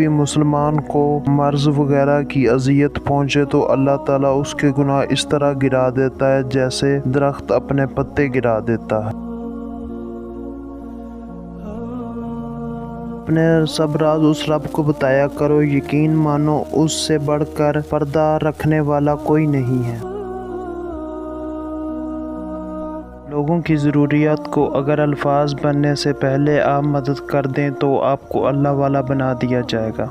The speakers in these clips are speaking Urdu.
کبھی مسلمان کو مرض وغیرہ کی اذیت پہنچے تو اللہ تعالیٰ اس کے گناہ اس طرح گرا دیتا ہے جیسے درخت اپنے پتے گرا دیتا ہے۔ اپنے سب راز اس رب کو بتایا کرو، یقین مانو اس سے بڑھ کر پردہ رکھنے والا کوئی نہیں ہے۔ لوگوں کی ضروریات کو اگر الفاظ بننے سے پہلے آپ مدد کر دیں تو آپ کو اللہ والا بنا دیا جائے گا۔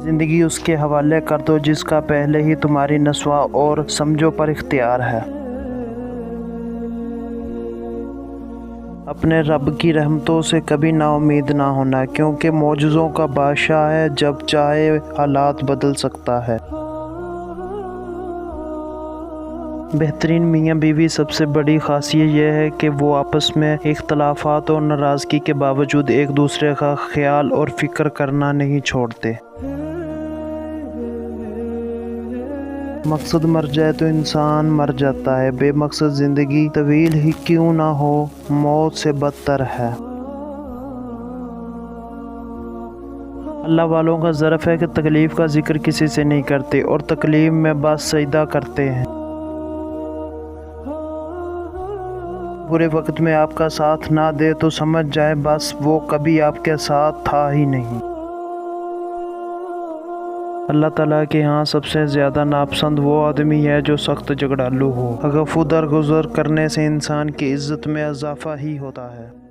زندگی اس کے حوالے کر دو جس کا پہلے ہی تمہاری نسواں اور سمجھو پر اختیار ہے۔ اپنے رب کی رحمتوں سے کبھی نا امید نہ ہونا، کیونکہ معجزوں کا بادشاہ ہے، جب چاہے حالات بدل سکتا ہے۔ بہترین میاں بیوی سب سے بڑی خاصیت یہ ہے کہ وہ آپس میں اختلافات اور ناراضگی کے باوجود ایک دوسرے کا خیال اور فکر کرنا نہیں چھوڑتے۔ مقصد مر جائے تو انسان مر جاتا ہے، بے مقصد زندگی طویل ہی کیوں نہ ہو موت سے بدتر ہے۔ اللہ والوں کا ظرف ہے کہ تکلیف کا ذکر کسی سے نہیں کرتے اور تکلیف میں بس سجدہ کرتے ہیں۔ برے وقت میں آپ کا ساتھ نہ دے تو سمجھ جائیں بس وہ کبھی آپ کے ساتھ تھا ہی نہیں۔ اللہ تعالیٰ کے ہاں سب سے زیادہ ناپسند وہ آدمی ہے جو سخت جھگڑالو ہو۔ غفو درگزر کرنے سے انسان کی عزت میں اضافہ ہی ہوتا ہے۔